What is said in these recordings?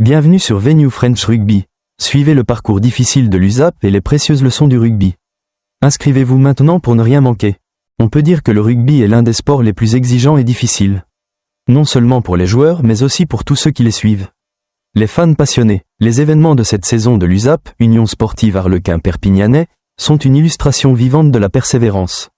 Bienvenue sur Venue French Rugby. Suivez le parcours difficile de l'USAP et les précieuses leçons du rugby. Inscrivez-vous maintenant pour ne rien manquer. On peut dire que le rugby est l'un des sports les plus exigeants et difficiles. Non seulement pour les joueurs mais aussi pour tous ceux qui les suivent. Les fans passionnés, les événements de cette saison de l'USAP, Union Sportive Arlequin-Perpignanais, sont une illustration vivante de la persévérance.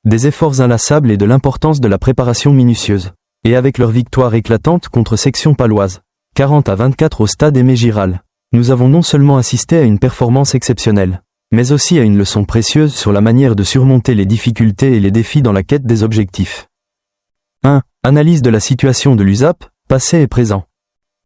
Des efforts inlassables et de l'importance de la préparation minutieuse. Et avec leur victoire éclatante contre Section Paloise, 40-24 au stade Aimé Giral, nous avons non seulement assisté à une performance exceptionnelle, mais aussi à une leçon précieuse sur la manière de surmonter les difficultés et les défis dans la quête des objectifs. 1. Analyse de la situation de l'USAP, passé et présent.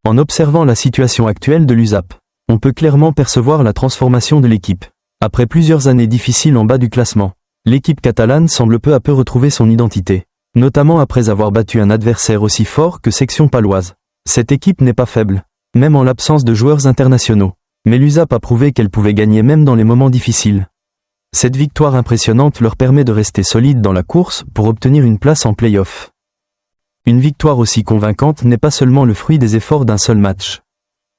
En observant la situation actuelle de l'USAP, on peut clairement percevoir la transformation de l'équipe. Après plusieurs années difficiles en bas du classement, l'équipe catalane semble peu à peu retrouver son identité, notamment après avoir battu un adversaire aussi fort que Section Paloise. Cette équipe n'est pas faible, même en l'absence de joueurs internationaux, mais l'USAP a prouvé qu'elle pouvait gagner même dans les moments difficiles. Cette victoire impressionnante leur permet de rester solide dans la course pour obtenir une place en play-off. Une victoire aussi convaincante n'est pas seulement le fruit des efforts d'un seul match.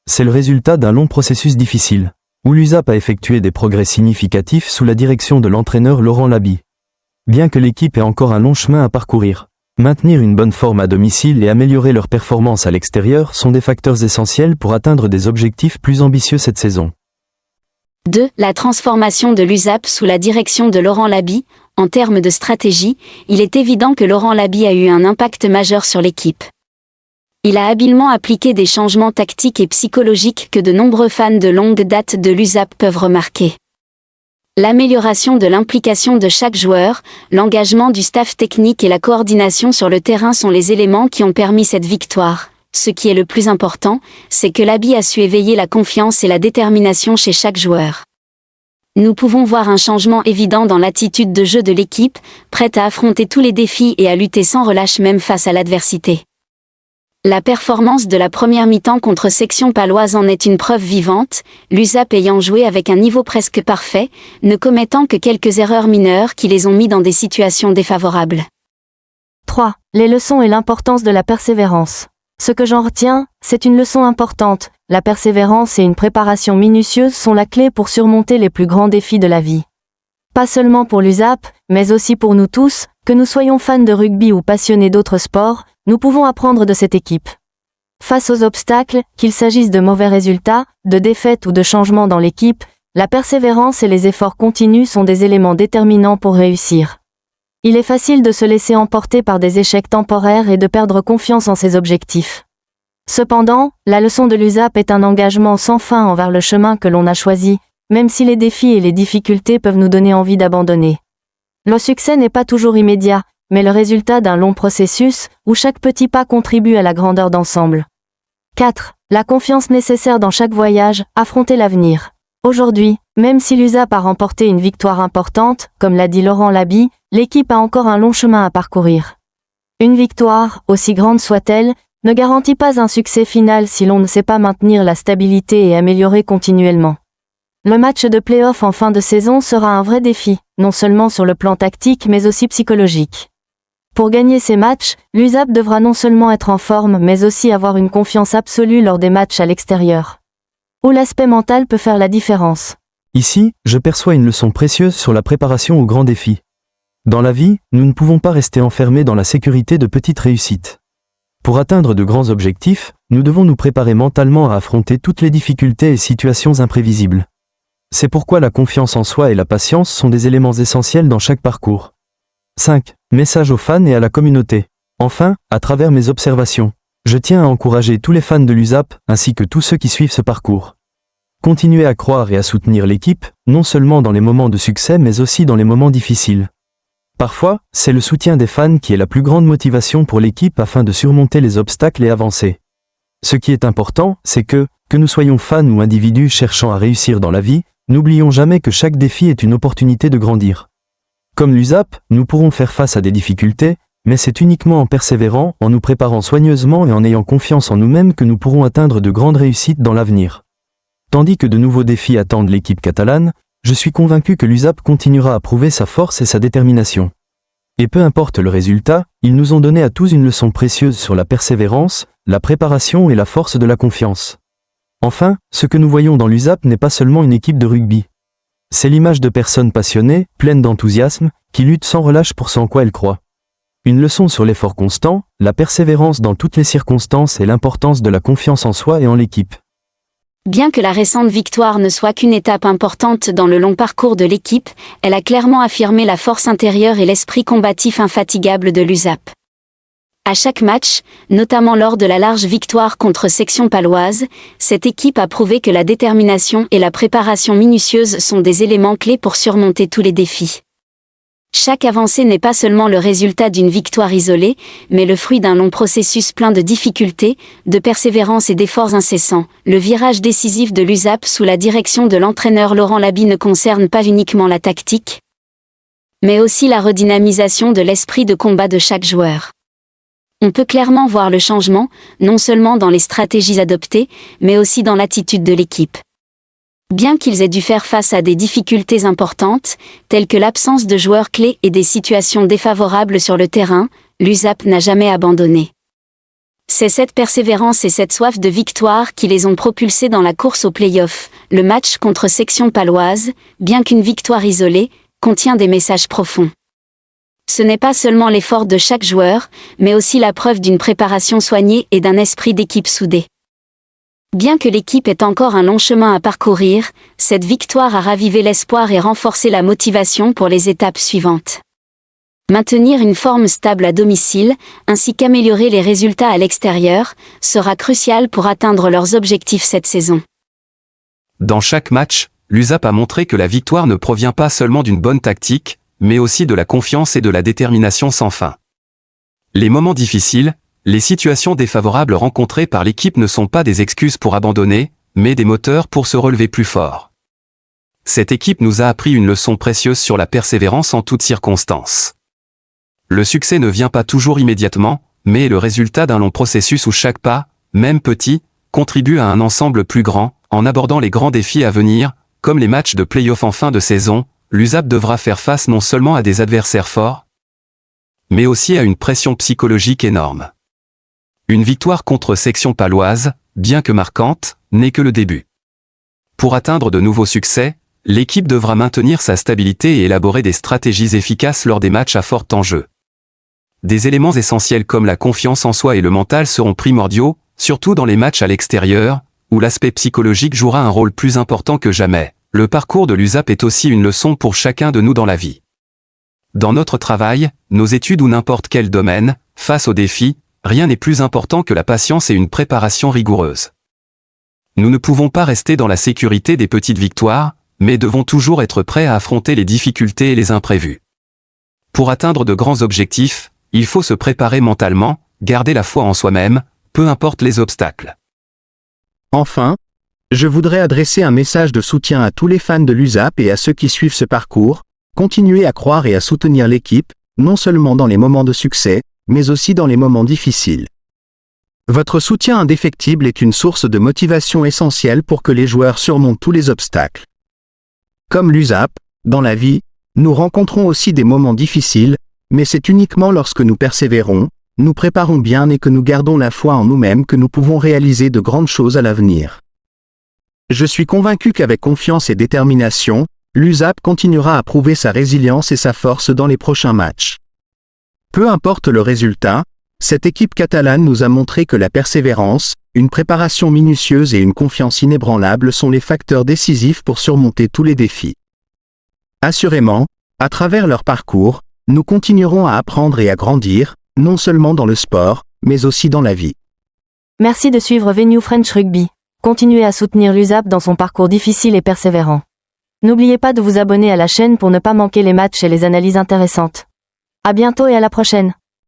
C'est le résultat d'un long processus difficile, où l'USAP a effectué des progrès significatifs sous la direction de l'entraîneur Laurent Laby. Bien que l'équipe ait encore un long chemin à parcourir, maintenir une bonne forme à domicile et améliorer leur performance à l'extérieur sont des facteurs essentiels pour atteindre des objectifs plus ambitieux cette saison. 2. La transformation de l'USAP sous la direction de Laurent Laby. En termes de stratégie, il est évident que Laurent Laby a eu un impact majeur sur l'équipe. Il a habilement appliqué des changements tactiques et psychologiques que de nombreux fans de longue date de l'USAP peuvent remarquer. L'amélioration de l'implication de chaque joueur, l'engagement du staff technique et la coordination sur le terrain sont les éléments qui ont permis cette victoire. Ce qui est le plus important, c'est que Laby a su éveiller la confiance et la détermination chez chaque joueur. Nous pouvons voir un changement évident dans l'attitude de jeu de l'équipe, prête à affronter tous les défis et à lutter sans relâche même face à l'adversité. La performance de la première mi-temps contre Section Paloise en est une preuve vivante, l'USAP ayant joué avec un niveau presque parfait, ne commettant que quelques erreurs mineures qui les ont mis dans des situations défavorables. 3. Les leçons et l'importance de la persévérance. Ce que j'en retiens, c'est une leçon importante. La persévérance et une préparation minutieuse sont la clé pour surmonter les plus grands défis de la vie. Pas seulement pour l'USAP, mais aussi pour nous tous, que nous soyons fans de rugby ou passionnés d'autres sports, nous pouvons apprendre de cette équipe. Face aux obstacles, qu'il s'agisse de mauvais résultats, de défaites ou de changements dans l'équipe, la persévérance et les efforts continus sont des éléments déterminants pour réussir. Il est facile de se laisser emporter par des échecs temporaires et de perdre confiance en ses objectifs. Cependant, la leçon de l'USAP est un engagement sans fin envers le chemin que l'on a choisi, même si les défis et les difficultés peuvent nous donner envie d'abandonner. Le succès n'est pas toujours immédiat, mais le résultat d'un long processus, où chaque petit pas contribue à la grandeur d'ensemble. 4. La confiance nécessaire dans chaque voyage, affronter l'avenir. Aujourd'hui, même si l'USAP a remporté une victoire importante, comme l'a dit Laurent Laby, l'équipe a encore un long chemin à parcourir. Une victoire, aussi grande soit-elle, ne garantit pas un succès final si l'on ne sait pas maintenir la stabilité et améliorer continuellement. Le match de play-off en fin de saison sera un vrai défi, non seulement sur le plan tactique mais aussi psychologique. Pour gagner ces matchs, l'USAP devra non seulement être en forme mais aussi avoir une confiance absolue lors des matchs à l'extérieur. Où l'aspect mental peut faire la différence. Ici, je perçois une leçon précieuse sur la préparation aux grands défis. Dans la vie, nous ne pouvons pas rester enfermés dans la sécurité de petites réussites. Pour atteindre de grands objectifs, nous devons nous préparer mentalement à affronter toutes les difficultés et situations imprévisibles. C'est pourquoi la confiance en soi et la patience sont des éléments essentiels dans chaque parcours. 5. Message aux fans et à la communauté. Enfin, à travers mes observations, je tiens à encourager tous les fans de l'USAP, ainsi que tous ceux qui suivent ce parcours. Continuez à croire et à soutenir l'équipe, non seulement dans les moments de succès mais aussi dans les moments difficiles. Parfois, c'est le soutien des fans qui est la plus grande motivation pour l'équipe afin de surmonter les obstacles et avancer. Ce qui est important, c'est que nous soyons fans ou individus cherchant à réussir dans la vie, n'oublions jamais que chaque défi est une opportunité de grandir. Comme l'USAP, nous pourrons faire face à des difficultés, mais c'est uniquement en persévérant, en nous préparant soigneusement et en ayant confiance en nous-mêmes que nous pourrons atteindre de grandes réussites dans l'avenir. Tandis que de nouveaux défis attendent l'équipe catalane, je suis convaincu que l'USAP continuera à prouver sa force et sa détermination. Et peu importe le résultat, ils nous ont donné à tous une leçon précieuse sur la persévérance, la préparation et la force de la confiance. Enfin, ce que nous voyons dans l'USAP n'est pas seulement une équipe de rugby. C'est l'image de personnes passionnées, pleines d'enthousiasme, qui luttent sans relâche pour ce en quoi elles croient. Une leçon sur l'effort constant, la persévérance dans toutes les circonstances et l'importance de la confiance en soi et en l'équipe. Bien que la récente victoire ne soit qu'une étape importante dans le long parcours de l'équipe, elle a clairement affirmé la force intérieure et l'esprit combatif infatigable de l'USAP. À chaque match, notamment lors de la large victoire contre Section Paloise, cette équipe a prouvé que la détermination et la préparation minutieuse sont des éléments clés pour surmonter tous les défis. Chaque avancée n'est pas seulement le résultat d'une victoire isolée, mais le fruit d'un long processus plein de difficultés, de persévérance et d'efforts incessants. Le virage décisif de l'USAP sous la direction de l'entraîneur Laurent Labie ne concerne pas uniquement la tactique, mais aussi la redynamisation de l'esprit de combat de chaque joueur. On peut clairement voir le changement, non seulement dans les stratégies adoptées, mais aussi dans l'attitude de l'équipe. Bien qu'ils aient dû faire face à des difficultés importantes, telles que l'absence de joueurs clés et des situations défavorables sur le terrain, l'USAP n'a jamais abandonné. C'est cette persévérance et cette soif de victoire qui les ont propulsés dans la course aux play-offs. Le match contre Section Paloise, bien qu'une victoire isolée, contient des messages profonds. Ce n'est pas seulement l'effort de chaque joueur, mais aussi la preuve d'une préparation soignée et d'un esprit d'équipe soudé. Bien que l'équipe ait encore un long chemin à parcourir, cette victoire a ravivé l'espoir et renforcé la motivation pour les étapes suivantes. Maintenir une forme stable à domicile, ainsi qu'améliorer les résultats à l'extérieur, sera crucial pour atteindre leurs objectifs cette saison. Dans chaque match, l'USAP a montré que la victoire ne provient pas seulement d'une bonne tactique, mais aussi de la confiance et de la détermination sans fin. Les moments difficiles, les situations défavorables rencontrées par l'équipe ne sont pas des excuses pour abandonner, mais des moteurs pour se relever plus fort. Cette équipe nous a appris une leçon précieuse sur la persévérance en toutes circonstances. Le succès ne vient pas toujours immédiatement, mais est le résultat d'un long processus où chaque pas, même petit, contribue à un ensemble plus grand. En abordant les grands défis à venir, comme les matchs de play-off en fin de saison, l'USAP devra faire face non seulement à des adversaires forts, mais aussi à une pression psychologique énorme. Une victoire contre Section Paloise, bien que marquante, n'est que le début. Pour atteindre de nouveaux succès, l'équipe devra maintenir sa stabilité et élaborer des stratégies efficaces lors des matchs à fort enjeu. Des éléments essentiels comme la confiance en soi et le mental seront primordiaux, surtout dans les matchs à l'extérieur, où l'aspect psychologique jouera un rôle plus important que jamais. Le parcours de l'USAP est aussi une leçon pour chacun de nous dans la vie. Dans notre travail, nos études ou n'importe quel domaine, face aux défis, rien n'est plus important que la patience et une préparation rigoureuse. Nous ne pouvons pas rester dans la sécurité des petites victoires, mais devons toujours être prêts à affronter les difficultés et les imprévus. Pour atteindre de grands objectifs, il faut se préparer mentalement, garder la foi en soi-même, peu importe les obstacles. Enfin, je voudrais adresser un message de soutien à tous les fans de l'USAP et à ceux qui suivent ce parcours. Continuez à croire et à soutenir l'équipe, non seulement dans les moments de succès, mais aussi dans les moments difficiles. Votre soutien indéfectible est une source de motivation essentielle pour que les joueurs surmontent tous les obstacles. Comme l'USAP, dans la vie, nous rencontrons aussi des moments difficiles, mais c'est uniquement lorsque nous persévérons, nous préparons bien et que nous gardons la foi en nous-mêmes que nous pouvons réaliser de grandes choses à l'avenir. Je suis convaincu qu'avec confiance et détermination, l'USAP continuera à prouver sa résilience et sa force dans les prochains matchs. Peu importe le résultat, cette équipe catalane nous a montré que la persévérance, une préparation minutieuse et une confiance inébranlable sont les facteurs décisifs pour surmonter tous les défis. Assurément, à travers leur parcours, nous continuerons à apprendre et à grandir, non seulement dans le sport, mais aussi dans la vie. Merci de suivre Venue French Rugby. Continuez à soutenir l'USAP dans son parcours difficile et persévérant. N'oubliez pas de vous abonner à la chaîne pour ne pas manquer les matchs et les analyses intéressantes. À bientôt et à la prochaine.